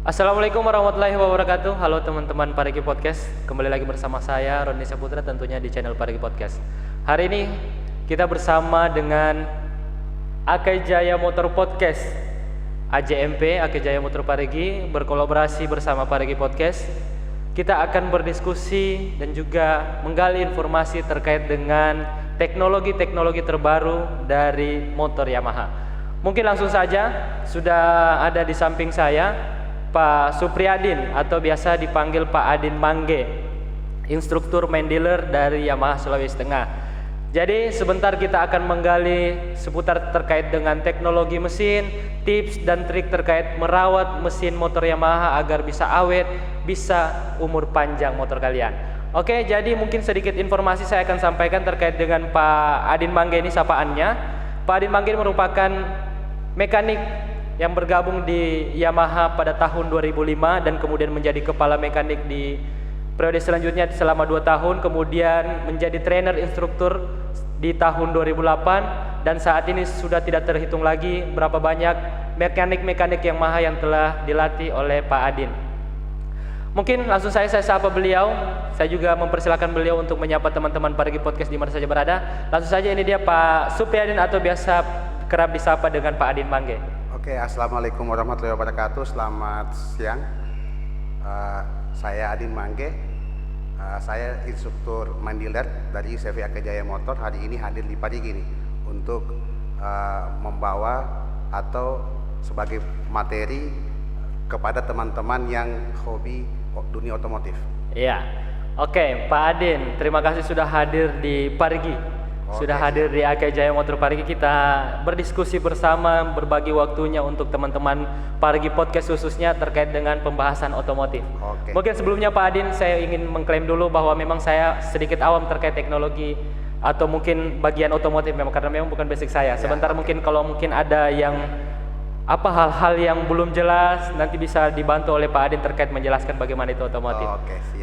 Assalamualaikum warahmatullahi wabarakatuh. Halo teman-teman Parigi Podcast. Kembali lagi bersama saya Roni Saputra tentunya di channel Parigi Podcast. Hari ini kita bersama dengan Akai Jaya Motor Podcast, AJMP, Akai Jaya Motor Parigi, berkolaborasi bersama Parigi Podcast. Kita akan berdiskusi dan juga menggali informasi terkait dengan teknologi-teknologi terbaru dari motor Yamaha. Mungkin langsung saja sudah ada di samping saya Pak Supriyadin atau biasa dipanggil Pak Adin Mangge, instruktur main dealer dari Yamaha Sulawesi Tengah. Jadi sebentar kita akan menggali seputar terkait dengan teknologi mesin, tips dan trik terkait merawat mesin motor Yamaha agar bisa awet, bisa umur panjang motor kalian. Oke, jadi mungkin sedikit informasi saya akan sampaikan terkait dengan Pak Adin Mangge ini sapaannya. Pak Adin Mangge merupakan mekanik yang bergabung di Yamaha pada tahun 2005 dan kemudian menjadi kepala mekanik di periode selanjutnya selama 2 tahun, kemudian menjadi trainer instruktur di tahun 2008 dan saat ini sudah tidak terhitung lagi berapa banyak mekanik-mekanik Yamaha yang telah dilatih oleh Pak Adin. Mungkin langsung saya sapa beliau. Saya juga mempersilahkan beliau untuk menyapa teman-teman Parigi Podcast di mana saja berada. Langsung saja, ini dia Pak Supriyadin atau biasa kerap disapa dengan Pak Adin Mangge. Oke, assalamualaikum warahmatullahi wabarakatuh. Selamat siang. Saya Adin Mangge. Saya instruktur main dealer dari CV Akai Jaya Motor. Hari ini hadir di Parigi nih untuk membawa atau sebagai materi kepada teman-teman yang hobi dunia otomotif. Iya. Oke, Pak Adin, terima kasih sudah hadir di Parigi. Sudah hadir di Akai Jaya Motor Parigi, kita berdiskusi bersama, berbagi waktunya untuk teman-teman Parigi Podcast khususnya terkait dengan pembahasan otomotif. Mungkin sebelumnya Pak Adin, saya ingin mengklaim dulu bahwa memang saya sedikit awam terkait teknologi atau mungkin bagian otomotif memang karena memang bukan basic saya. Sebentar mungkin kalau mungkin ada yang hal-hal yang belum jelas nanti bisa dibantu oleh Pak Adin terkait menjelaskan bagaimana itu otomotif.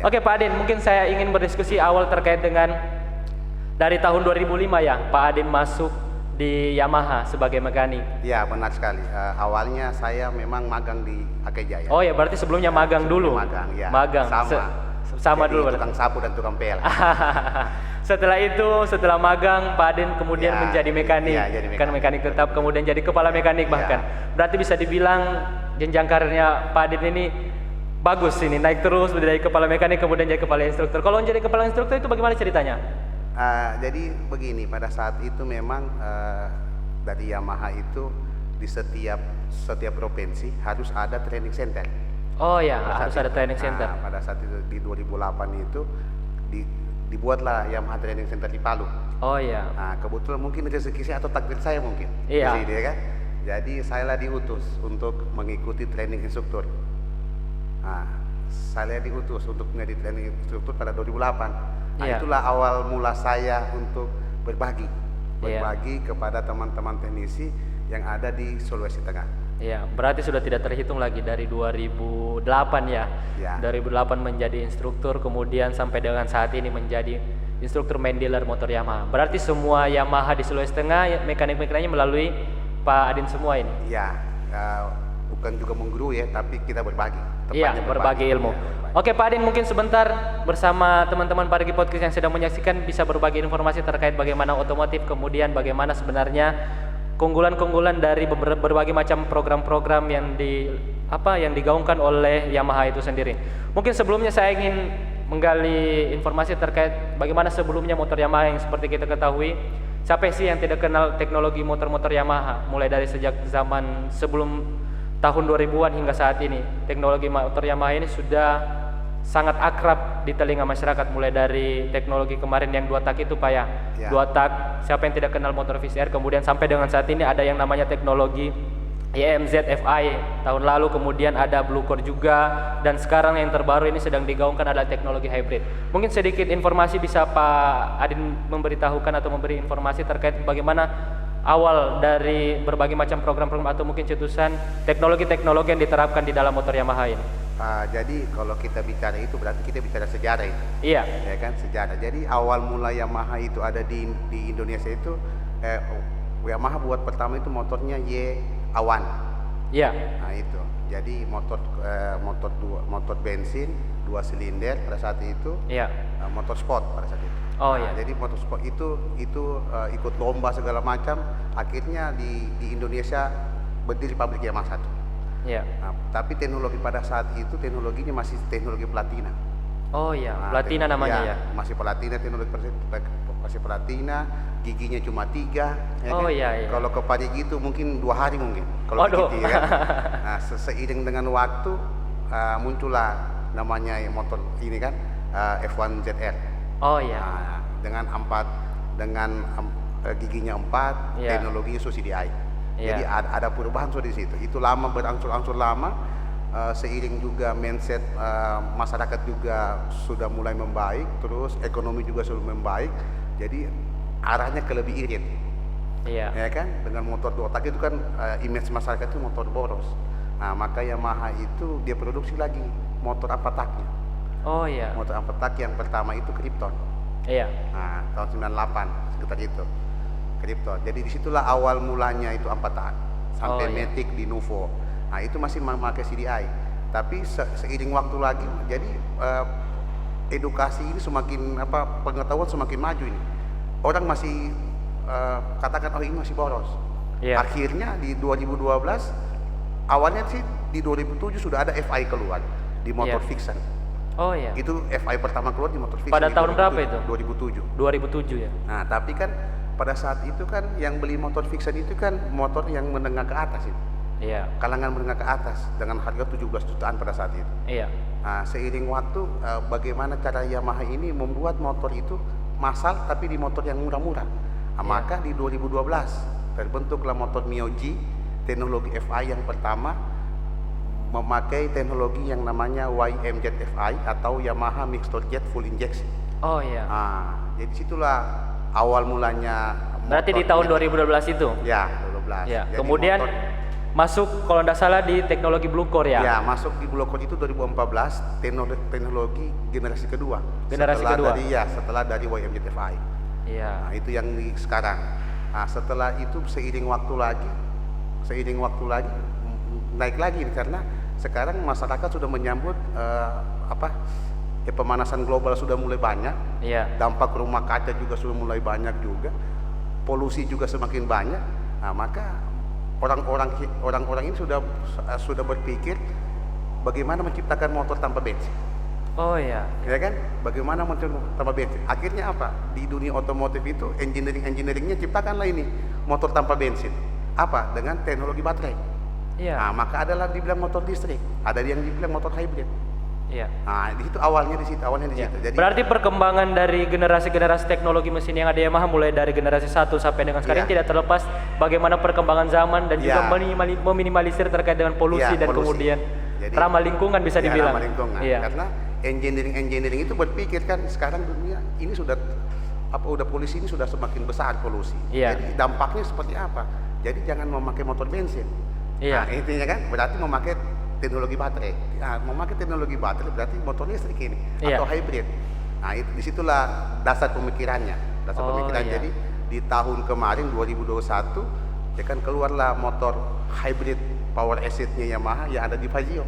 Oke, Pak Adin, mungkin saya ingin berdiskusi awal terkait dengan dari tahun 2005 ya, Pak Adin masuk di Yamaha sebagai mekanik. Ya, benar sekali. Awalnya saya memang magang di Akai Jaya. Oh ya, berarti sebelumnya magang dulu. Magang, ya. Magang. Sama Jadi, dulu. tukang sapu dan tukang pel. Setelah itu, setelah magang, Pak Adin kemudian menjadi mekanik. Ya, jadi Kan mekanik tetap, kemudian jadi kepala mekanik bahkan. Berarti bisa dibilang jenjang karirnya Pak Adin ini bagus ini, naik terus dari kepala mekanik kemudian jadi kepala instruktur. Kalau jadi kepala instruktur itu bagaimana ceritanya? Jadi begini, pada saat itu memang dari Yamaha itu di setiap provinsi harus ada training center. Oh ya, harus ada training center. Pada saat itu di 2008 itu dibuatlah Yamaha Training Center di Palu. Oh ya. Nah, kebetulan mungkin rezeki saya atau takdir saya mungkin. Iya. Jadi, kan? Jadi saya lah diutus untuk mengikuti training instruktur. Nah, saya diutus untuk menjadi training instruktur pada 2008. Nah, itulah awal mula saya untuk berbagi kepada teman-teman teknisi yang ada di Sulawesi Tengah. Iya, berarti sudah tidak terhitung lagi dari 2008 ya. 2008 menjadi instruktur, kemudian sampai dengan saat ini menjadi instruktur main dealer motor Yamaha. Berarti semua Yamaha di Sulawesi Tengah mekanik-mekaniknya melalui Pak Adin semua ini. Iya, bukan juga mengguru ya, tapi kita berbagi. Iya, berbagi ilmu. Oke, Pak Adin, mungkin sebentar bersama teman-teman Parigi Podcast yang sedang menyaksikan bisa berbagi informasi terkait bagaimana otomotif, kemudian bagaimana sebenarnya keunggulan-keunggulan dari berbagai macam program-program yang digaungkan oleh Yamaha itu sendiri. Mungkin sebelumnya saya ingin menggali informasi terkait bagaimana sebelumnya motor Yamaha yang seperti kita ketahui. Siapa sih yang tidak kenal teknologi motor-motor Yamaha mulai dari sejak zaman sebelum tahun 2000-an hingga saat ini. Teknologi motor Yamaha ini sudah sangat akrab di telinga masyarakat, mulai dari teknologi kemarin yang 2 tak itu Pak ya. 2 tak, siapa yang tidak kenal motor VCR, kemudian sampai dengan saat ini ada yang namanya teknologi YMZ FI tahun lalu, kemudian ada Blue Core juga, dan sekarang yang terbaru ini sedang digaungkan adalah teknologi hybrid. Mungkin sedikit informasi bisa Pak Adin memberitahukan atau memberi informasi terkait bagaimana awal dari berbagai macam program-program atau mungkin cetusan teknologi-teknologi yang diterapkan di dalam motor Yamaha ini. Jadi kalau kita bicara itu berarti kita bicara sejarah itu. Iya. Ya kan, sejarah. Jadi awal mula Yamaha itu ada di Indonesia itu Yamaha buat pertama itu motornya Y Awan. Iya. Nah itu, jadi motor bensin 2 silinder pada saat itu, Iya. motor sport pada saat itu. Oh, Nah, iya. jadi motor sport itu ikut lomba segala macam, akhirnya di Indonesia berdiri pabrik Yamaha 1. Iya. Nah, tapi teknologi pada saat itu teknologinya masih teknologi platina. Oh iya, Nah, platina namanya ya. Masih platina, teknologi masih platina, giginya cuma 3. Oh, iya, iya. Kalau ke pagi gitu mungkin 2 hari mungkin. Kalau Waduh. gigit, ya kan? Nah, seiring dengan waktu muncullah namanya motor ini kan, F1 ZR. Oh iya. Nah, dengan giginya 4, Iya. teknologinya CDI. Iya. Jadi ada perubahan di situ. Itu lama berangsur-angsur lama, seiring juga mindset masyarakat juga sudah mulai membaik, terus ekonomi juga sudah membaik. Jadi arahnya ke lebih irit. Iya. Ya kan? Dengan motor 2 tak itu kan image masyarakat itu motor boros. Nah, maka Yamaha itu dia produksi lagi motor 4 taknya. Oh iya. Motor 4 tak yang pertama itu Krypton. Iya. Nah, tahun 98 sekitar itu. Krypton. Jadi disitulah awal mulanya itu 4 tak sampai Oh, iya. Matic di Nuvo. Nah, itu masih memakai CDI. Tapi seiring waktu lagi, jadi edukasi ini semakin pengetahuan semakin maju ini. Orang masih katakan oh ini masih boros. Iya. Akhirnya di 2012, awalnya sih di 2007 sudah ada FI keluar di motor Iya. fiction. Oh iya. Itu FI pertama keluar di motor fiction. Pada di tahun berapa itu? 2007. 2007 ya. Nah, tapi kan pada saat itu kan yang beli motor fiction itu kan motor yang menengah ke atas itu. Iya. Kalangan menengah ke atas dengan harga 17 jutaan pada saat itu. Iya. Nah, seiring waktu bagaimana cara Yamaha ini membuat motor itu massal tapi di motor yang murah-murah. Nah, Iya. maka di 2012 terbentuklah motor Mio G, teknologi FI yang pertama memakai teknologi yang namanya YMZ FI atau Yamaha Mixed Jet Full Injection. Oh iya. Nah, jadi situlah awal mulanya. Berarti di tahun 2012 itu. Ya, 2012. Ya. Jadi Kemudian motor- masuk kalau tidak salah di teknologi Blue Core ya. Ya, masuk di Blue Code itu 2014, teknologi generasi kedua. Generasi setelah kedua. Setelah dari YMZ FI. Iya. Nah, itu yang sekarang. Nah, setelah itu seiring waktu lagi naik lagi karena sekarang masyarakat sudah menyambut pemanasan global sudah mulai banyak. Iya. Dampak rumah kaca juga sudah mulai banyak juga. Polusi juga semakin banyak. Nah, maka orang-orang ini sudah berpikir bagaimana menciptakan motor tanpa bensin. Oh iya. Ya kan? Bagaimana motor tanpa bensin? Akhirnya apa? Di dunia otomotif itu engineeringnya ciptakanlah ini motor tanpa bensin. Apa? Dengan teknologi baterai. Iya. Nah, maka adalah dibilang motor listrik, ada yang dibilang motor hybrid. Iya. Nah, di situ awalnya di situ. Iya. Jadi Berarti perkembangan dari generasi-generasi teknologi mesin yang ada Yamaha mulai dari generasi 1 sampai dengan sekarang Iya. tidak terlepas bagaimana perkembangan zaman dan juga Iya. meminimalisir terkait dengan polusi Iya, dan polusi. kemudian Jadi, ramah lingkungan bisa ya, dibilang. ramah lingkungan. Iya. Karena engineering itu berpikir kan sekarang dunia ini udah polusi ini sudah semakin besar polusi. Iya. Jadi dampaknya seperti apa? Jadi jangan memakai motor bensin. Iya. Nah, intinya kan berarti memakai teknologi baterai. Nah, memakai teknologi baterai berarti motor listrik ini Iya. atau hybrid. Nah, disitulah dasar pemikirannya. Oh, iya. Jadi di tahun kemarin 2021 ya kan keluarlah motor hybrid power acid-nya Yamaha yang ada di Fazio.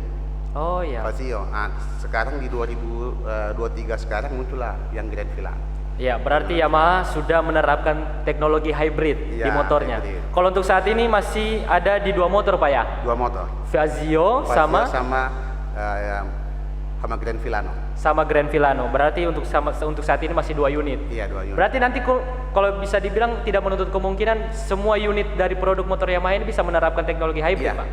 Oh iya. Fazio. Nah, sekarang di 2023 sekarang muncullah yang Grand Villano. Ya, berarti Yamaha sudah menerapkan teknologi hybrid di Iya, motornya. hybrid. Kalau untuk saat ini masih ada di 2 motor Pak ya? 2 motor. Fazio Fazio sama sama Grand Villano. Grand Villano. Berarti untuk saat ini masih 2 unit. Iya, 2 unit. Berarti nanti kalau bisa dibilang tidak menuntut kemungkinan semua unit dari produk motor Yamaha ini bisa menerapkan teknologi hybrid, Iya, Pak?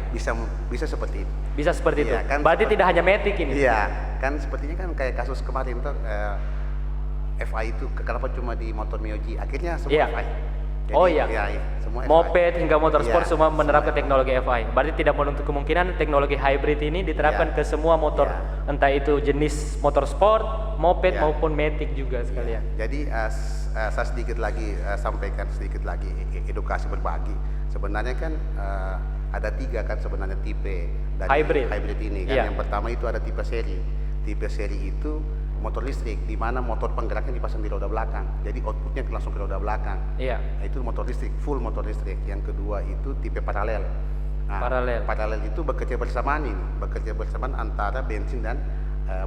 bisa seperti itu. Bisa seperti itu. Iya, kan Berarti seperti- tidak hanya Matic ini. Iya, kan sepertinya kan kayak kasus kemarin tuh FI itu kenapa cuma di motor Mio G? Akhirnya semua Iya. FI. Oh iya. Semua FI. Moped hingga motor sport Iya, semua menerapkan semua teknologi FI. Berarti tidak menuntut kemungkinan teknologi hybrid ini diterapkan Iya. ke semua motor, Iya. entah itu jenis motor sport, moped Iya. maupun Matic juga sekalian. Jadi saya sedikit lagi sampaikan sedikit lagi edukasi berbagi. Sebenarnya kan ada 3 kan sebenarnya tipe dari Hybrid. ini kan. Iya. Yang pertama itu ada tipe seri. Tipe seri itu motor listrik di mana motor penggeraknya dipasang di roda belakang. Jadi outputnya langsung ke roda belakang. Iya. Nah, itu motor listrik, full motor listrik. Yang kedua itu tipe paralel. Nah, Paralel. Paralel itu bekerja bersamaan ini, bekerja bersamaan antara bensin dan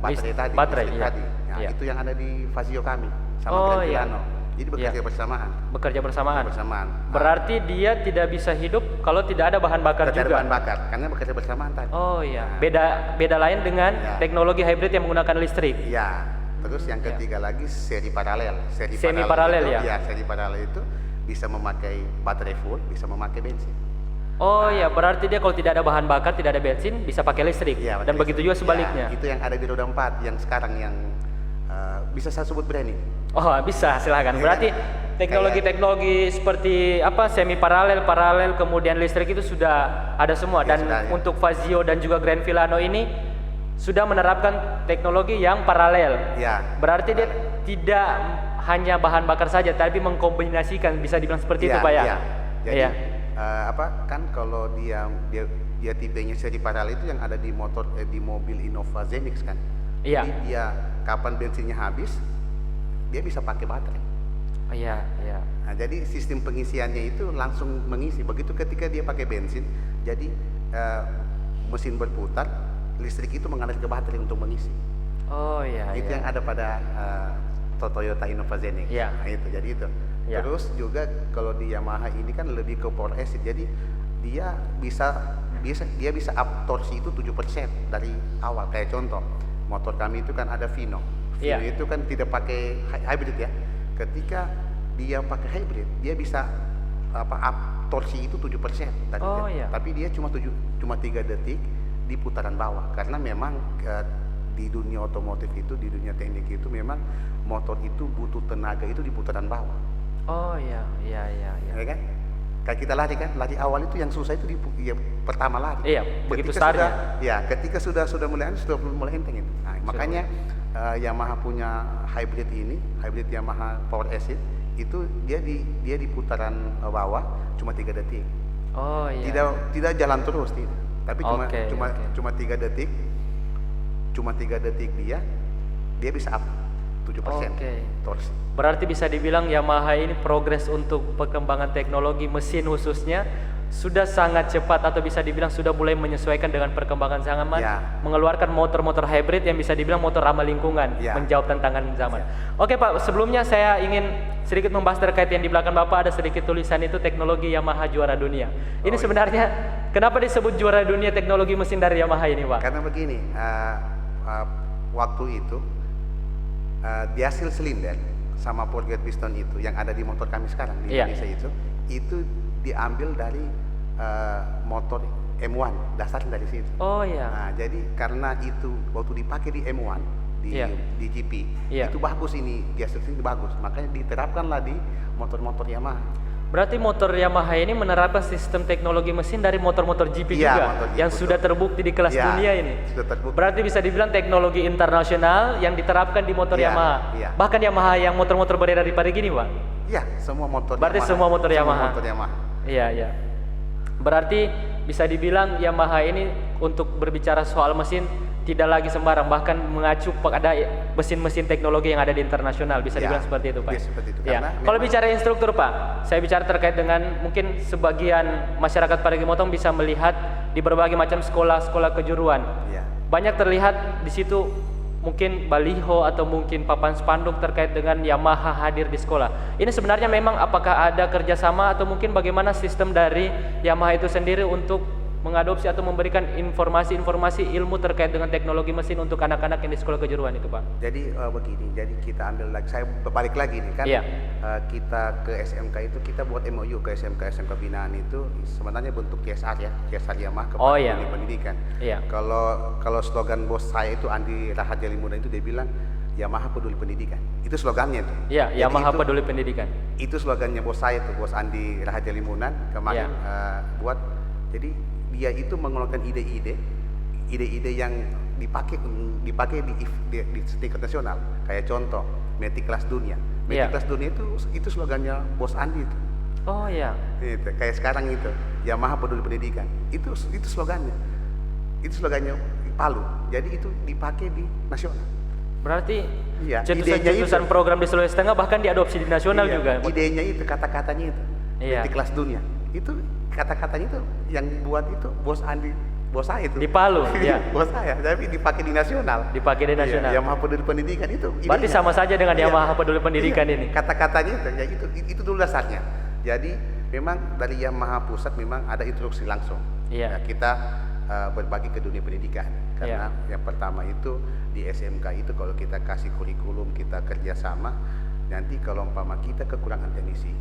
baterai tadi. baterai, listrik iya. tadi. Nah, Iya. itu yang ada di Fazio kami sama Oh, Grand iya. Filano. Jadi bekerja Iya. bersamaan. Bekerja bersamaan. Bersamaan. Berarti dia tidak bisa hidup kalau tidak ada bahan bakar Tidak ada juga. bahan bakar karena bekerja bersamaan tadi. Oh iya, Nah, beda lain dengan Ya. teknologi hybrid yang menggunakan listrik. Iya. Terus yang ketiga lagi seri paralel. Semi paralel, itu, ya? Iya, seri paralel itu bisa memakai baterai full, bisa memakai bensin. Oh iya, berarti dia kalau tidak ada bahan bakar, tidak ada bensin, bisa pakai listrik. Iya, Dan baterai begitu listrik. juga sebaliknya. Ya, itu yang ada di roda 4 yang sekarang yang bisa saya sebut brand ini. Oh bisa, silakan. Iya. Berarti teknologi-teknologi seperti apa semi paralel, paralel, kemudian listrik itu sudah ada semua. Ya, Dan sudah, ya. untuk Fazio dan juga Grand Filano ini sudah menerapkan teknologi yang paralel. Ya. Berarti dia tidak hanya bahan bakar saja, tapi mengkombinasikan, bisa dibilang seperti itu, Iya, Pak ya? iya. Jadi Iya. kan kalau dia tipenya seri paralel itu yang ada di di mobil Innova Zenix kan. Iya. Jadi dia kapan bensinnya habis, dia bisa pakai baterai. Oh, iya, iya. Nah, jadi sistem pengisiannya itu langsung mengisi. Begitu ketika dia pakai bensin, jadi mesin berputar, listrik itu mengalir ke baterai untuk mengisi. Oh iya, Itu iya. yang ada pada Toyota Innova Zenix. Iya. Nah, itu jadi itu. Iya. Terus juga kalau di Yamaha ini kan lebih ke power acid. Jadi dia bisa up torsi itu 7% dari awal. Kayak contoh, motor kami itu kan ada Vino. Vino Iya. itu kan tidak pakai hybrid ya. Ketika dia pakai hybrid, dia bisa up torsi itu 7% dari Oh, iya. Tapi dia cuma 3 detik di putaran bawah karena memang di dunia otomotif itu, di dunia teknik itu memang motor itu butuh tenaga itu di putaran bawah. Oh iya, iya, iya, iya. Ya kan? Kayak kita lari kan, lari awal itu yang susah itu pertama lari. Iya, begitu Ketika startnya. ketika sudah mulai enteng itu. Nah, makanya Yamaha punya hybrid ini, hybrid Yamaha Power Acid itu dia di putaran bawah cuma 3 detik. Oh iya. Tidak jalan terus tidak. Tapi Oke, oke. cuma 3 detik. Cuma 3 detik dia bisa up 7% Oke. torsi. Berarti bisa dibilang Yamaha ini progres untuk perkembangan teknologi mesin khususnya sudah sangat cepat, atau bisa dibilang sudah mulai menyesuaikan dengan perkembangan zaman, Ya. mengeluarkan motor-motor hybrid yang bisa dibilang motor ramah lingkungan, Ya. menjawab tantangan zaman. Ya. Oke Pak, sebelumnya saya ingin sedikit membahas terkait yang di belakang Bapak, ada sedikit tulisan itu teknologi Yamaha juara dunia. Ini Oh, iya. sebenarnya kenapa disebut juara dunia teknologi mesin dari Yamaha ini Pak? Karena begini, waktu itu di hasil silinder sama forget piston itu yang ada di motor kami sekarang di Iya. Indonesia itu diambil dari motor M1, dasarnya dari situ. Oh iya. Nah, jadi karena itu waktu dipakai di M1 Iya. di GP Iya. itu bagus, ini di hasil silinder bagus, makanya diterapkanlah di motor-motor Yamaha. Berarti motor Yamaha ini menerapkan sistem teknologi mesin dari motor-motor GP Iya, juga, motor GP, yang betul. sudah terbukti di kelas Iya, dunia ini. sudah terbukti. Berarti bisa dibilang teknologi internasional yang diterapkan di motor Iya, Yamaha. iya. Bahkan Yamaha yang motor-motor beredar di Parigi ini, Pak. Iya, semua motor Berarti Yamaha. semua motor Yamaha. motor Yamaha. Iya, iya. Berarti bisa dibilang Yamaha ini untuk berbicara soal mesin tidak lagi sembarang, bahkan mengacu pada mesin-mesin teknologi yang ada di internasional, bisa Ya, dibilang seperti itu Pak. iya, seperti itu. Ya. Karena Kalau memang- bicara instruktur Pak, saya bicara terkait dengan mungkin sebagian masyarakat Parigi Motong bisa melihat di berbagai macam sekolah-sekolah kejuruan. Iya. Banyak terlihat di situ mungkin baliho atau mungkin papan spanduk terkait dengan Yamaha hadir di sekolah. Ini sebenarnya memang apakah ada kerjasama atau mungkin bagaimana sistem dari Yamaha itu sendiri untuk mengadopsi atau memberikan informasi-informasi ilmu terkait dengan teknologi mesin untuk anak-anak yang di sekolah kejuruan itu Pak? Jadi begini, jadi kita ambil lagi, saya balik lagi nih kan, Iya. kita ke SMK itu kita buat MOU ke SMK binaan itu sebenarnya bentuk CSR ya, CSR Yamaha kepada Oh, iya. dunia pendidikan. Iya. Kalau slogan bos saya itu Andi Rahajali Muda itu dia bilang Yamaha peduli pendidikan. Itu slogannya tuh. Iya, Jadi Yamaha itu- peduli pendidikan. Itu slogannya bos saya tuh, bos Andi Rahajali Munan kemarin buat. Jadi dia itu mengeluarkan ide-ide yang dipakai di tingkat nasional. Kayak contoh, Matic Kelas Dunia. Matic Iya. Kelas Dunia itu slogannya bos Andi itu. Oh iya. Itu kayak sekarang itu Yamaha peduli pendidikan. Itu slogannya. Itu slogannya Palu. Jadi itu dipakai di nasional. Berarti Iya, idenya cetusan-cetusan itu. program di Sulawesi Tengah bahkan diadopsi di nasional Iya, juga. idenya itu, kata-katanya itu. Iya. Matic Kelas Dunia. Itu kata-katanya itu yang buat itu bos saya itu Di Palu, ya. bos saya, tapi dipakai di nasional. Dipakai di nasional. Iya, Yamaha Peduli Pendidikan itu. Berarti sama saja dengan Iya. Yamaha Peduli Pendidikan ini. Kata-katanya itu, ya itu dulu dasarnya. Jadi memang dari Yamaha pusat memang ada instruksi langsung. Iya. Ya, kita berbagi ke dunia pendidikan. Karena yang pertama itu di SMK itu kalau kita kasih kurikulum, kita kerjasama, nanti kalau umpama kita kekurangan teknisi,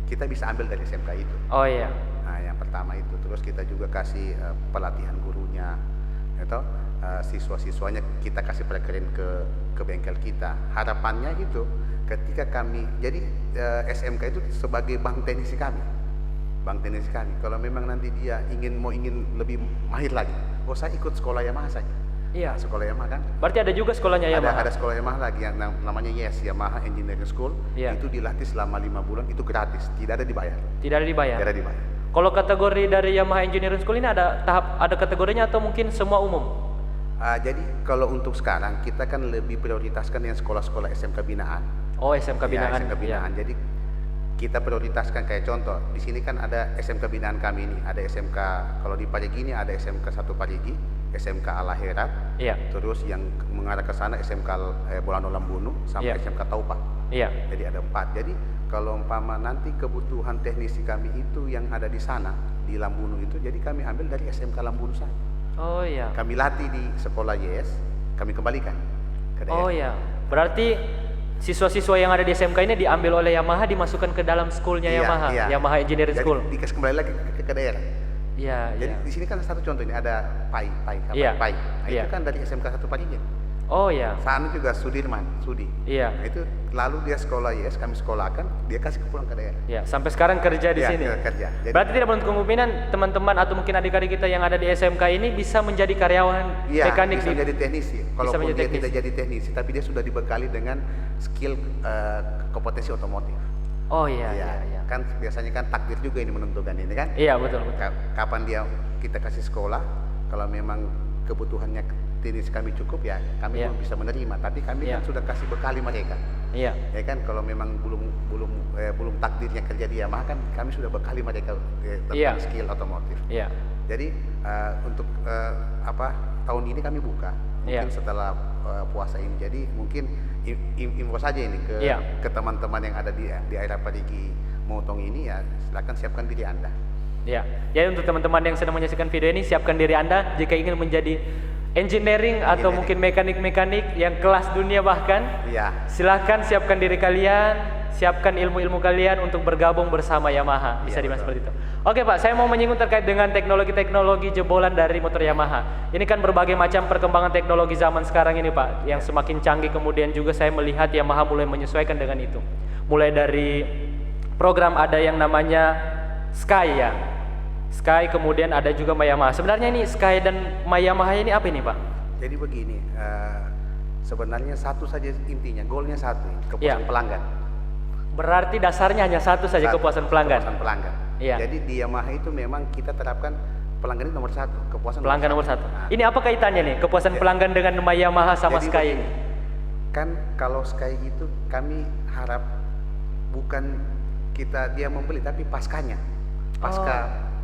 kita bisa ambil dari SMK itu. Oh iya. Nah, yang pertama itu, terus kita juga kasih pelatihan gurunya, atau siswa-siswanya kita kasih pelatihan ke bengkel kita. Harapannya itu ketika kami, jadi SMK itu sebagai bank teknisi kami, Kalau memang nanti dia ingin lebih mahir lagi, saya ikut sekolah Yamaha saja. Iya. Nah, sekolah Yamaha kan. Berarti ada juga sekolahnya Yamaha. Ada sekolah Yamaha lagi yang namanya Yamaha Engineering School. Iya. Itu dilatih selama 5 bulan, itu gratis, tidak ada dibayar. Tidak ada dibayar. Tidak ada dibayar. Kalau kategori dari Yamaha Engineering School ini ada kategorinya atau mungkin semua umum? Jadi kalau untuk sekarang kita kan lebih prioritaskan yang sekolah-sekolah SMK binaan. Oh, SMK binaan. Ya, SMK binaan. Ya. Jadi kita prioritaskan kayak contoh di sini kan ada SMK binaan kami ini, ada SMK kalau di Parigi ini ada SMK 1 Parigi, SMK Al-Herat. Iya. Terus yang mengarah ke sana SMK Bolano Lambunu sampai Iya. SMK Taupa. Iya. Jadi ada 4. Jadi kalau umpama nanti kebutuhan teknisi kami itu yang ada di sana di Lambunu itu, jadi kami ambil dari SMK Lambunu saja. Oh iya. Kami latih di sekolah YS, kami kembalikan ke daerah. Oh iya. Berarti siswa-siswa yang ada di SMK ini diambil oleh Yamaha, dimasukkan ke dalam schoolnya Iya, Yamaha, iya. Yamaha Engineering Jadi School. dikasih kembali lagi ke daerah. Iya. Jadi Iya. di sini kan satu contoh ini ada Pai. Iya. Nah, Iya. itu kan dari SMK 1 Parigi. Oh iya. Sana juga Sudi. Iya. Nah, itu lalu dia sekolah YS, kami sekolahkan, dia kasih pulang ke daerah. Ya, sampai sekarang kerja di Iya, sini. kerja. Jadi- Berarti tidak menutup kemungkinan teman-teman atau mungkin adik-adik kita yang ada di SMK ini bisa menjadi karyawan Iya, mekanik bisa menjadi teknisi. Kalaupun menjadi dia teknisi. tidak jadi teknisi, tapi dia sudah dibekali dengan skill kompetensi otomotif. Oh iya. Kan biasanya kan takdir juga ini menentukan ini kan. Iya, betul. Kapan dia kita kasih sekolah, kalau memang kebutuhannya teknis kami cukup ya kami Iya. belum bisa menerima, tapi kami Iya. kan sudah kasih bekali mereka. Iya. Ya kan, kalau memang belum takdirnya kerja di Yamaha kan kami sudah bekali mereka tentang Iya. skill otomotif. Iya. Jadi untuk tahun ini kami buka mungkin Iya. setelah puasa ini. Jadi mungkin info saja ini Iya. ke teman-teman yang ada di area Parigi Motong ini, ya silakan siapkan diri Anda. Ya. Jadi untuk teman-teman yang sedang menyaksikan video ini, siapkan diri Anda jika ingin menjadi engineering atau mungkin mekanik-mekanik yang kelas dunia bahkan. Iya. Silahkan siapkan diri kalian, siapkan ilmu-ilmu kalian untuk bergabung bersama Yamaha. Bisa Iya, dibilang betul. seperti itu. Oke Pak, saya mau menyinggung terkait dengan teknologi-teknologi jebolan dari motor Yamaha. Ini kan berbagai macam perkembangan teknologi zaman sekarang ini Pak, yang semakin canggih. Kemudian juga saya melihat Yamaha mulai menyesuaikan dengan itu. Mulai dari program ada yang namanya Sky ya. Sky, kemudian ada juga Yamaha. Sebenarnya ini Sky dan Yamaha ini apa ini Pak? Jadi begini, sebenarnya satu saja intinya, goalnya satu, Iya. kepuasan pelanggan. Berarti dasarnya hanya satu saja, kepuasan pelanggan. Kepuasan pelanggan. Iya. Jadi di Yamaha itu memang kita terapkan pelanggan itu nomor satu, kepuasan Pelanggan nomor satu. Nah, Ini apa kaitannya nih kepuasan pelanggan dengan Yamaha sama jadi Sky begini, ini? kan kalau Sky itu kami harap bukan dia membeli, tapi pasca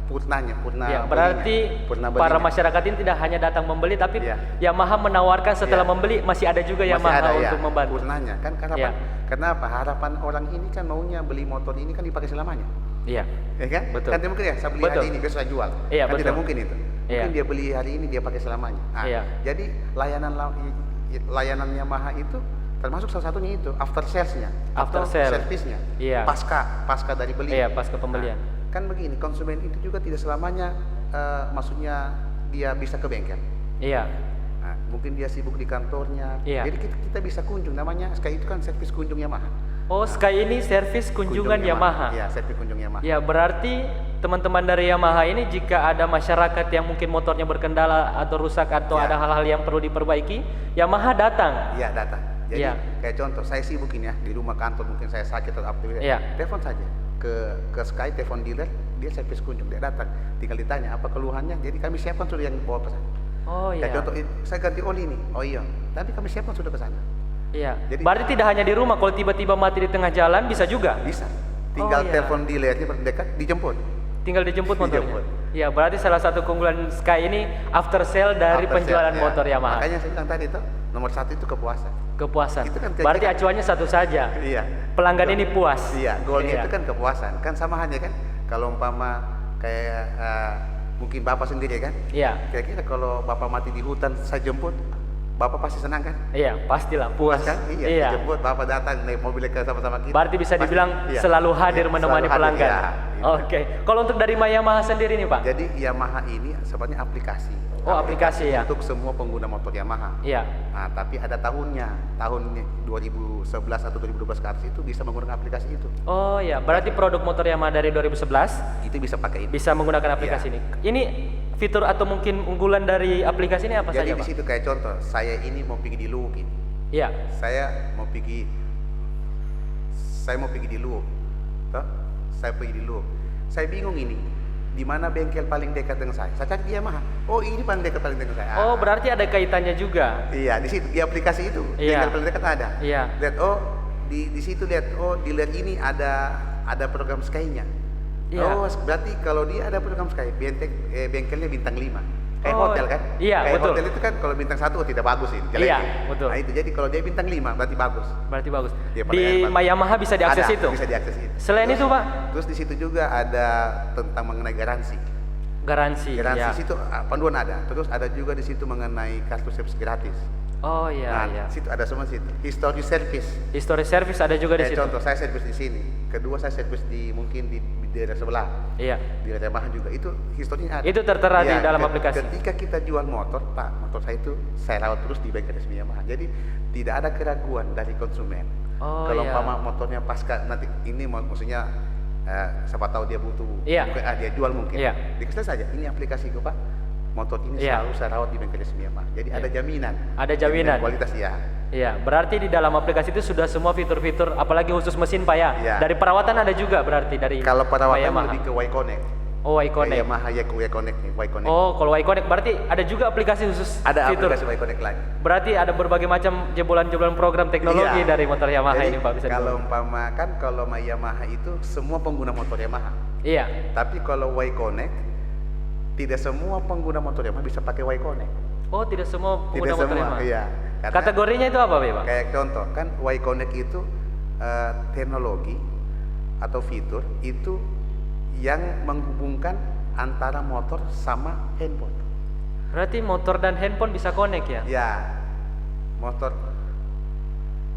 purna Ya, berarti para masyarakat ini tidak hanya datang membeli, tapi Iya. Yamaha menawarkan setelah Iya. membeli masih ada juga masih Yamaha ada ya untuk membantu. purnanya kan. Iya. Kenapa harapan orang ini kan maunya beli motor ini kan dipakai selamanya, Iya. ya kan? Betul. Kan tidak mungkin ya saya beli Betul. hari ini besok saya jual. Iya, Kan tidak betul. mungkin itu. Iya. Mungkin dia beli hari ini dia pakai selamanya. Nah, Iya. jadi layanan Yamaha itu termasuk salah satunya itu after salesnya After atau sale. servisnya. Iya. Pasca dari beli. Iya, pasca pembelian. Nah, kan begini, konsumen itu juga tidak selamanya maksudnya dia bisa ke bengkel. Iya. Nah, mungkin dia sibuk di kantornya. Iya. Jadi kita bisa kunjung, namanya Sky itu kan servis kunjung Yamaha. Oh, Sky ini servis kunjungan Yamaha. Iya, servis kunjung Yamaha. Ya, berarti teman-teman dari Yamaha ini jika ada masyarakat yang mungkin motornya berkendala atau rusak atau Ya. ada hal-hal yang perlu diperbaiki, Yamaha datang. Iya, datang. Jadi Iya. kayak contoh, saya sibuk ini ya di rumah kantor, mungkin saya sakit atau apa, Iya. telepon saja ke Sky, telepon dealer, dia servis kunjung, dia datang. Tinggal ditanya apa keluhannya, jadi kami siapkan sudah yang bawa pesan. Oh iya. Kayak contoh, saya ganti oli nih, oh iya, tapi kami siapkan sudah ke sana. Iya. Jadi- Berarti tidak hanya di rumah, kalau tiba-tiba mati di tengah jalan bisa juga. Bisa. Tinggal iya. telepon dealernya terdekat, dijemput. Tinggal dijemput motornya. Dijemput. Iya, berarti salah satu keunggulan Sky ini after sale dari After penjualan sale, ya. motor Yamaha. Makanya saya bilang tadi itu nomor satu itu kepuasan. Kepuasan. Itu kan Berarti acuannya satu saja. Iya. Pelanggan ini puas. Iya, goalnya Iya. itu kan kepuasan. Kan sama hanya kan kalau umpama kayak mungkin Bapak sendiri kan. Iya. Kira-kira kalau Bapak mati di hutan saya jemput, Bapak pasti senang kan? Iya, pastilah puas. Kan? Iya, jemput Bapak datang naik mobil ke sama-sama kita. Berarti bisa dibilang iya. selalu hadir Iya, menemani selalu hadir, pelanggan. iya, gitu. Oke. Kalau untuk dari Yamaha sendiri nih, Pak? Jadi Yamaha ini sebenarnya aplikasi. Oh, aplikasi ya. Untuk semua pengguna motor Yamaha. Iya. Nah, tapi ada tahun 2011 atau 2012 ke atas itu bisa menggunakan aplikasi itu. Oh ya, berarti produk motor Yamaha dari 2011 Itu bisa pakai itu. bisa menggunakan aplikasi ini. Ini fitur atau mungkin unggulan dari aplikasi ini apa Jadi saja, di Pak? situ kayak contoh, saya ini mau pergi di Luwuk ini. Iya. Saya mau pergi di Luwuk. Toh? Saya pergi di Luwuk. Saya bingung ini, di mana bengkel paling dekat dengan saya? Saya cari di Yamaha. Oh, ini paling dekat dengan saya. Oh, berarti ada kaitannya juga. Iya, di situ di aplikasi itu Iya. bengkel paling dekat ada. Iya. Lihat, oh di situ lihat, oh di lihat ini ada program Sky-nya. Iya. Oh, berarti kalau dia ada program Sky, bengkelnya bintang 5. Kayak Oh, hotel kan? iya, Kayak betul. hotel itu kan kalau bintang 1 tidak bagus ini, jelek. Iya, ini. betul. Nah, itu jadi kalau dia bintang 5 berarti bagus. Berarti bagus. Iya, Di bagus. Yamaha bisa diakses Ada, itu. Bisa diakses itu. Selain itu, Pak, Terus di situ juga ada tentang mengenai garansi. garansi. Garansi Ya. situ panduan ada. Terus ada juga di situ mengenai kartu service gratis. Oh iya, Nah, iya. situ ada semua situ. History service. History service ada juga di Kayak situ. contoh saya servis di sini, kedua saya servis di mungkin di daerah sebelah, Iya. di daerah Yamaha juga. Itu historinya ada. Itu tertera di Iya, dalam aplikasi. Ketika kita jual motor, Pak, motor saya itu saya rawat terus di bengkel resmi Yamaha. Jadi tidak ada keraguan dari konsumen. Oh, Kalau iya. umpama motornya pasca nanti ini maksudnya siapa tahu dia butuh, Iya. mungkin, dia jual mungkin. Iya. Dikasih saja, ini aplikasiku Pak. Motor ini Iya. selalu saya rawat di bengkel resmi Yamaha. Jadi ada jaminan. Ada jaminan. Kualitas ya. Iya, berarti di dalam aplikasi itu sudah semua fitur-fitur, apalagi khusus mesin Pak ya. Iya. Dari perawatan ada juga berarti dari Kalau perawatan Yamaha. lebih ke Y-Connect. Oh, Y-Connect. Yamaha Y-Connect nih, Y-Connect. Oh, kalau Y-Connect berarti ada juga aplikasi khusus Ada fitur. aplikasi Y-Connect lagi. Berarti ada berbagai macam jebolan-jebolan program teknologi Iya. dari motor Yamaha Jadi, ini Pak bisa kalau dibilang. umpama kan kalau Yamaha itu semua pengguna motor Yamaha. Iya. Tapi kalau Y-Connect tidak semua pengguna motor Yamaha bisa pakai Y-Connect. Oh, tidak semua pengguna Tidak motor semua, Yamaha. iya. Karena Kategorinya itu apa, Pak? kayak contoh kan Y-Connect itu teknologi atau fitur itu yang menghubungkan antara motor sama handphone. Berarti motor dan handphone bisa connect ya? Ya,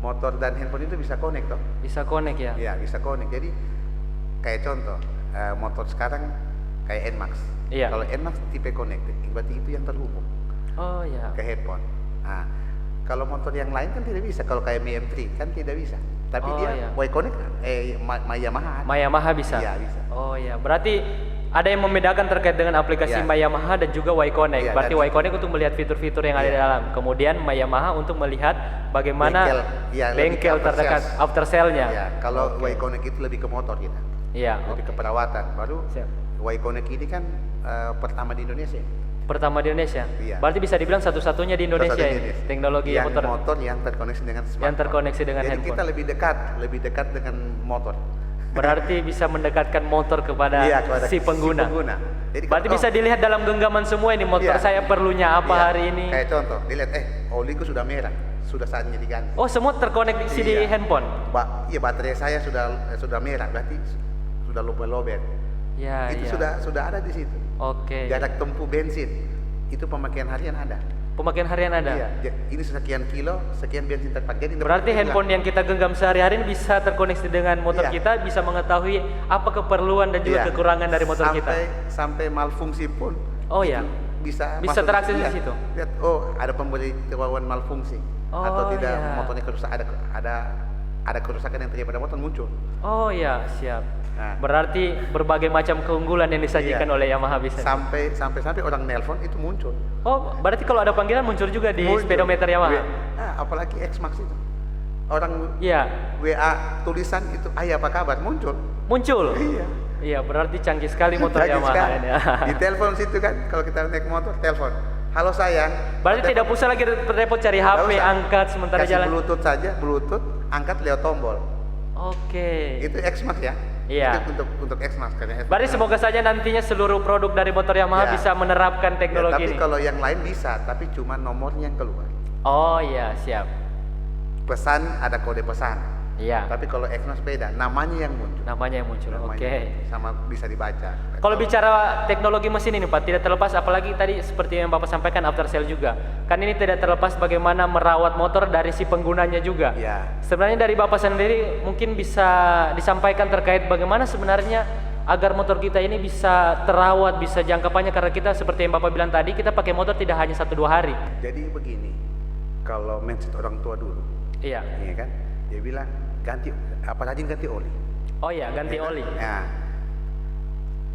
motor dan handphone itu bisa connect toh. Bisa connect ya? Ya, bisa connect. Jadi kayak contoh motor sekarang kayak NMAX. Iya. Kalau NMAX tipe connected, berarti itu yang terhubung Oh ya. ke handphone. Nah, kalau motor yang lain kan tidak bisa. Kalau kayak MT kan tidak bisa. Tapi Oh, dia iya. Y-Connect, Yamaha. Yamaha bisa? Iya, bisa. Oh ya, berarti ada yang membedakan terkait dengan aplikasi Iya. Yamaha dan juga Y-Connect. Iya, Berarti dan- Y-Connect untuk melihat fitur-fitur yang ada di Iya. dalam. Kemudian Yamaha untuk melihat bagaimana Bengkel, iya, lebih bengkel ke after terdekat sales. after sale-nya. Ya, kalau Oke. Y-Connect itu lebih ke motor kita. Iya, Lebih ke oke. perawatan. Baru Siap. Y-Connect ini kan pertama di Indonesia. Pertama di Indonesia. Iya. Berarti bisa dibilang satu-satunya di Indonesia Satu-satunya ini. Indonesia. Teknologi yang motor. yang terkoneksi dengan smartphone. Yang terkoneksi dengan Jadi handphone. kita lebih dekat dengan motor. Berarti bisa mendekatkan motor kepada Iya, kepada si pengguna. Jadi Berarti bisa dilihat dalam genggaman semua ini motor Iya. saya perlunya apa Iya, hari ini. Kayak contoh, dilihat oliku sudah merah, sudah saatnya diganti. Oh, semua terkoneksi di Iya. handphone. Iya, baterai saya sudah merah, berarti sudah lobet. Ya, Itu iya. sudah ada di situ. Oke. Jarak tempuh bensin itu pemakaian harian ada. Pemakaian harian ada. Iya, ini sekian kilo, sekian bensin terpakai. Jadi Berarti tidak handphone yang kita genggam sehari-hari ini bisa terkoneksi dengan motor Iya. kita, bisa mengetahui apa keperluan dan juga Iya. kekurangan dari motor kita. Sampai malfungsi pun. Oh itu ya. Bisa Bisa masuk terakses di lihat. situ? Lihat, ada pemberitahuan malfungsi Oh, atau tidak iya. motornya kerusakan, ada kerusakan yang terjadi pada motor muncul. Oh ya, siap. Nah. Berarti berbagai macam keunggulan yang disajikan Iya. oleh Yamaha bisa. Sampai orang nelpon itu muncul. Oh, berarti kalau ada panggilan muncul juga di Muncul. speedometer Yamaha. Apalagi X-Max itu. Orang Iya, WA tulisan itu, "Ayah apa kabar?" muncul. muncul. Iya. Iya, berarti canggih sekali motor Canggih Yamaha sekali. ini. Di telepon situ kan, kalau kita naik motor, telepon. "Halo sayang." Berarti tidak usah lagi repot cari Nggak HP, usah. angkat sementara Kasih jalan. Bluetooth saja, Bluetooth, angkat lewat tombol. Oke. Itu X-Max ya. Iya. Itu untuk X-Max karena Berarti semoga saja nantinya seluruh produk dari motor Yamaha Ya. bisa menerapkan ya, teknologi tapi ini. kalau yang lain bisa, tapi cuma nomornya yang keluar. Oh iya, siap. Pesan ada kode pesan. Iya. Tapi kalau X-Max beda, namanya yang muncul. Namanya yang muncul. Namanya Oke. sama bisa dibaca. Kalau bicara teknologi mesin ini Pak, tidak terlepas apalagi tadi seperti yang Bapak sampaikan after sale juga. Kan ini tidak terlepas bagaimana merawat motor dari si penggunanya juga. Ya. Sebenarnya dari Bapak sendiri mungkin bisa disampaikan terkait bagaimana sebenarnya agar motor kita ini bisa terawat, bisa jangka panjang, karena kita seperti yang Bapak bilang tadi, kita pakai motor tidak hanya 1-2 hari. Jadi begini, kalau mindset orang tua dulu, Iya. ya kan, dia bilang rajin ganti oli. Oh iya, ganti Ya kan? oli. Nah,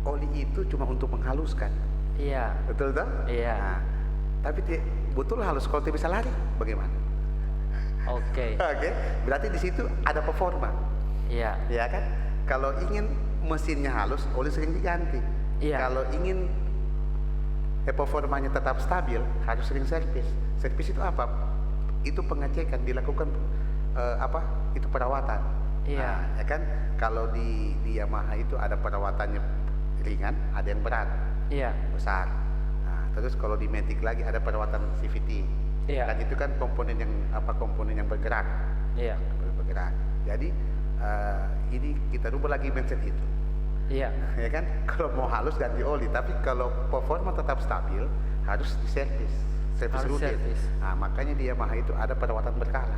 oli itu cuma untuk menghaluskan, Iya. betul toh? Iya. Nah, tapi betul halus kalau dia bisa lari, bagaimana? Oke. Oke, berarti di situ ada performa, Iya. ya kan? Kalau ingin mesinnya halus, oli sering diganti. Iya. Kalau ingin performanya tetap stabil, harus sering servis. Servis itu apa? Itu pengecekan, dilakukan itu perawatan. Iya. Nah, ya kan? Kalau di Yamaha itu ada perawatannya ringan, ada yang berat, Iya. besar. Nah, terus kalau di Matic lagi ada perawatan CVT. Iya. Dan itu kan komponen yang bergerak. Iya. Bergerak. Jadi ini kita rubah lagi mindset itu. Iya. Ya kan, kalau mau halus ganti oli, tapi kalau performa tetap stabil harus diservis, servis Harus rutin. servis. Nah, makanya di Yamaha itu ada perawatan berkala.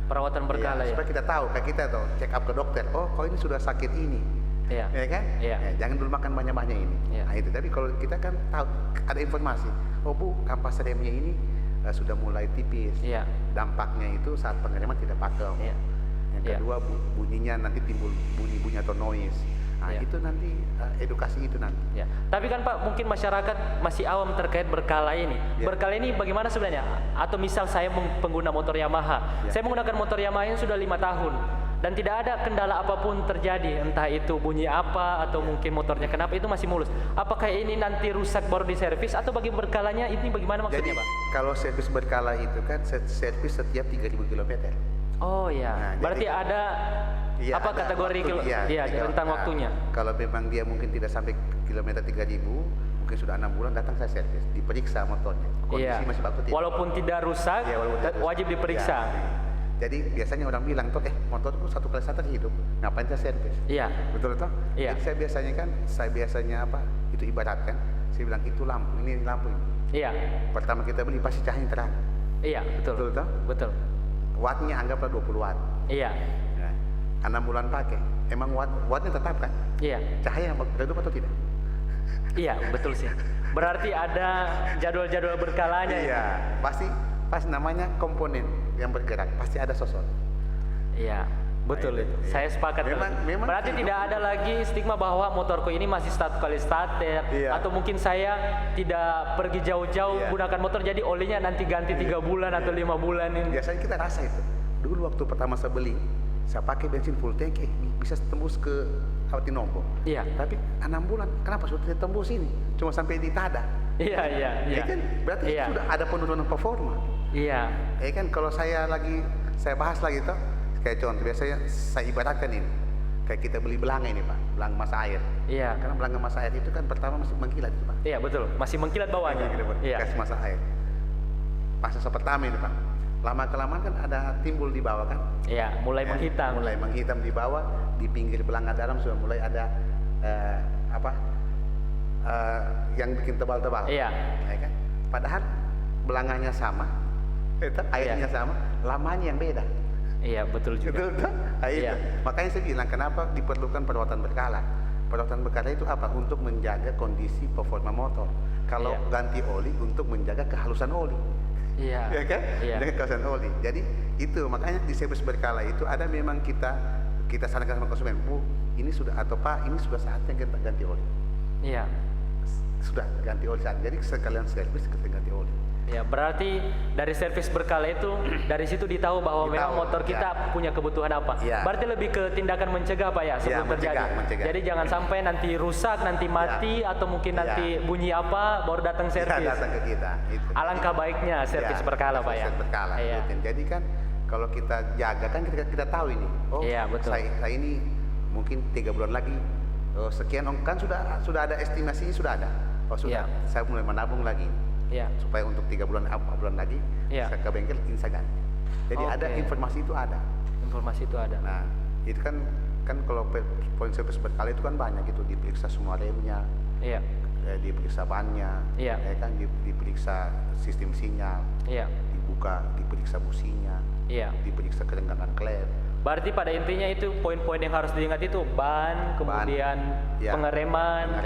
Perawatan berkala ya. Supaya kita tahu, kayak kita tuh check up ke dokter, oh kalau ini sudah sakit ini, Iya. ya kan? Iya. Ya, jangan dulu makan banyak-banyak ini. Iya. Nah itu, tapi kalau kita kan tahu, ada informasi, oh bu, kampas remnya ini sudah mulai tipis. Iya. Dampaknya itu saat pengereman tidak pakem. Iya. Yang Iya. kedua bunyinya nanti timbul bunyi atau noise. Nah Iya. itu nanti edukasi itu nanti. Ya. Tapi kan Pak, mungkin masyarakat masih awam terkait berkala ini. Ya. Berkala ini bagaimana sebenarnya? Atau misal saya pengguna motor Yamaha, Ya. saya menggunakan motor Yamaha ini sudah 5 tahun dan tidak ada kendala apapun terjadi, entah itu bunyi apa atau mungkin motornya kenapa, itu masih mulus. Apakah ini nanti rusak baru diservis atau bagi berkalanya ini bagaimana maksudnya Jadi Pak? kalau servis berkala itu kan servis setiap 3.000 km. Oh ya, Nah, berarti jadi- ada Iya, apa ada kategori waktu, iya, tiga- rentang nah, waktunya. Kalau memang dia mungkin tidak sampai kilometer 3.000, mungkin sudah 6 bulan datang saya servis, diperiksa motornya. Kondisi Iya. masih bagus tidak? Walaupun tidak rusak, Ya, walaupun tidak wajib rusak. diperiksa. Ya. Jadi biasanya orang bilang tuh, motorku 1 kali saja hidup, ngapain saya servis? Iya. Betul toh? Iya. Jadi saya biasanya itu ibaratkan, saya bilang itu lampu, ini lampu ini. Iya. Pertama kita beli pasti cahaya terang. Iya, betul. Betul toh? Betul. Wattnya anggaplah 20 watt. Iya. Nah, 6 bulan pakai, emang wattnya tetap kan? Iya. Cahaya yang redup atau tidak? Iya, betul sih. Berarti ada jadwal-jadwal berkalanya ya? Iya, pasti namanya komponen yang bergerak, pasti ada sosok. Iya, betul Nah, itu. iya. Saya sepakat. Memang Berarti hidup- tidak ada lagi stigma bahwa motorku ini masih 1 kali starter, Iya. atau mungkin saya tidak pergi jauh-jauh Iya. gunakan motor jadi olinya nanti ganti 3 bulan atau 5 bulan ini. Biasanya kita rasa itu. Dulu waktu pertama saya beli, saya pakai bensin full tank, bisa tembus ke Awatinombo. Iya. Tapi 6 bulan, kenapa sudah tembus ini? Cuma sampai di Tada. Iya, iya, iya. Ya kan? Berarti Iya. sudah ada penurunan performa. Iya. Ya kan, kalau saya bahas lagi toh, kayak contoh biasanya saya ibaratkan ini, kayak kita beli belanga ini Pak, belanga masak air. Iya. Karena belanga masak air itu kan pertama masih mengkilat itu Pak. Iya, betul. Masih mengkilat bawahnya. Iya. Kasih masak air. Fase pertama ini Pak, lama kelamaan kan ada timbul di bawah kan. Iya, mulai Ya, menghitam. mulai menghitam di bawah, di pinggir belanga dalam sudah mulai ada yang bikin tebal-tebal. Iya. Ya kan? Padahal belanganya sama, airnya Iya. sama, lamanya yang beda. Iya, betul juga. Betul kan? Nah, itu. Iya. Makanya saya bilang kenapa diperlukan perawatan berkala. Perawatan berkala itu apa? Untuk menjaga kondisi performa motor. Kalau Iya. ganti oli untuk menjaga kehalusan oli. Iya. Ya kan? Iya. Dengan kehalusan oli. Jadi itu makanya di servis berkala itu ada memang kita sarankan sama konsumen, Bu, ini sudah atau Pak, ini sudah saatnya kita ganti oli. Iya. Sudah ganti oli saat. Jadi sekalian servis kita ganti oli. Ya, berarti dari servis berkala itu dari situ ditahu bahwa Ditahu, memang motor kita ya. punya kebutuhan apa. Ya. Berarti lebih ke tindakan mencegah Pak ya sebelum terjadi. mencegah. Jadi jangan sampai nanti rusak, nanti mati atau mungkin Ya. nanti bunyi apa baru datang servis. Ya, datang ke kita. Itu. Alangkah baiknya servis Ya, berkala Pak ya. servis berkala. Iya. rutin. Jadi kan kalau kita jaga kan kita tahu ini. Oh, Iya, betul. saya ini mungkin 3 bulan lagi sekian kan sudah ada estimasinya, sudah ada. Oh sudah, saya mulai menabung lagi. Supaya untuk 3 bulan 4 bulan lagi saya ke bengkel saya ganti. Jadi ada informasi itu ada. Informasi itu ada. Nah, itu kan kalau point service berkali itu kan banyak gitu, diperiksa semua remnya. Diperiksa bannya, kan diperiksa sistem sinyal, diperiksa businya, diperiksa kerenggangan klep. Berarti pada intinya itu poin-poin yang harus diingat itu ban, kemudian pengereman,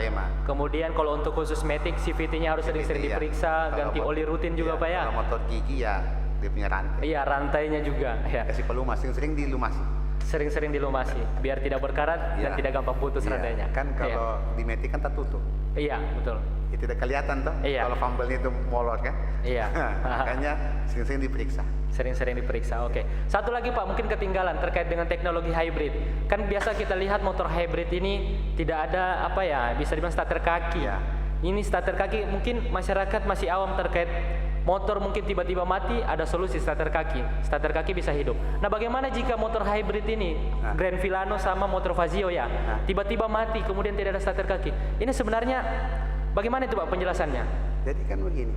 kemudian kalau untuk khusus matic CVT-nya harus sering-sering diperiksa, ganti oli rutin juga Pak ya. Kalau motor gigi ya dia punya rantai. Iya, rantainya juga. Kasih pelumas, sering dilumasi. Sering dilumasi biar tidak berkarat dan tidak gampang putus rantainya. Kan kalau di matic kan tertutup. Iya, betul. Ya tidak kelihatan toh kalau fumble-nya itu molor kan. Makanya sering-sering diperiksa. Sering-sering diperiksa. Oke. Satu lagi Pak, mungkin ketinggalan terkait dengan teknologi hybrid. Kan biasa kita lihat motor hybrid ini tidak ada bisa dibilang starter kaki. Ini starter kaki, mungkin masyarakat masih awam terkait motor, mungkin tiba-tiba mati, ada solusi starter kaki. Starter kaki bisa hidup. Nah, bagaimana jika motor hybrid ini, Grand Villano sama motor Fazio tiba-tiba mati, kemudian tidak ada starter kaki. Ini sebenarnya bagaimana itu Pak penjelasannya? Jadi kan begini,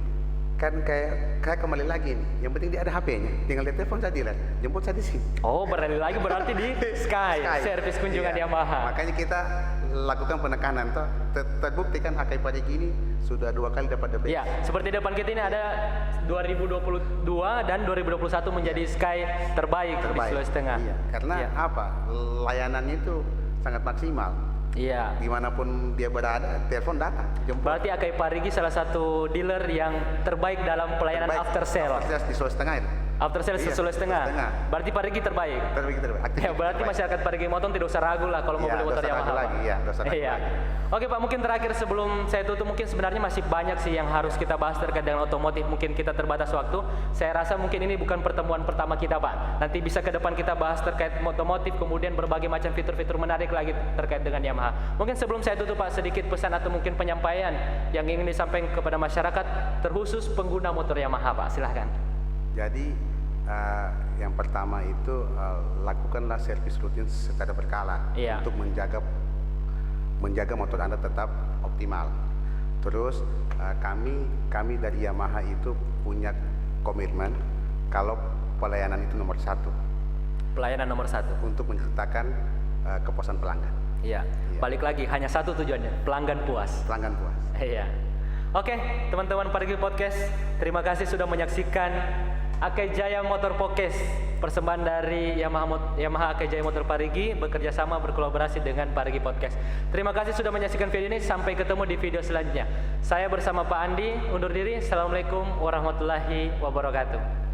kan kayak kembali lagi nih, yang penting dia ada HP-nya, tinggal dia telepon saya dealer, jemput saya di sini. Oh, berarti di Sky. Servis kunjungan Yamaha. Makanya kita lakukan penekanan toh, terbukti kan Akai Parigi ini sudah 2 kali dapat DBS. Iya, seperti depan kita ini ada 2022 dan 2021 menjadi Sky terbaik di Sulawesi Tengah. Karena layanannya itu sangat maksimal. Dimanapun dia berada, telepon datang. Berarti Akai Parigi salah satu dealer yang terbaik dalam pelayanan after sale. Di Sulawesi Tengah itu. After sales Sulawesi Tengah. Berarti Parigi terbaik. Berarti masyarakat Parigi Motong tidak usah ragu lah kalau mau beli motor Yamaha. Oke Pak, mungkin terakhir sebelum saya tutup, mungkin sebenarnya masih banyak sih yang harus kita bahas terkait dengan otomotif. Mungkin kita terbatas waktu. Saya rasa mungkin ini bukan pertemuan pertama kita Pak. Nanti bisa ke depan kita bahas terkait otomotif, kemudian berbagai macam fitur-fitur menarik lagi terkait dengan Yamaha. Mungkin sebelum saya tutup Pak, sedikit pesan atau mungkin penyampaian yang ingin disampaikan kepada masyarakat terkhusus pengguna motor Yamaha Pak, silahkan. Jadi yang pertama itu lakukanlah servis rutin secara berkala untuk menjaga motor Anda tetap optimal. Terus kami dari Yamaha itu punya komitmen kalau pelayanan itu nomor 1. Pelayanan nomor 1 untuk menciptakan kepuasan pelanggan. Balik lagi, hanya satu tujuannya, pelanggan puas. Oke, teman-teman Parigi Podcast, terima kasih sudah menyaksikan Akai Jaya Motor Podcast, persembahan dari Yamaha Akai Jaya Motor Parigi, bekerja sama berkolaborasi dengan Parigi Podcast. Terima kasih sudah menyaksikan video ini, sampai ketemu di video selanjutnya. Saya bersama Pak Andi undur diri. Assalamualaikum warahmatullahi wabarakatuh.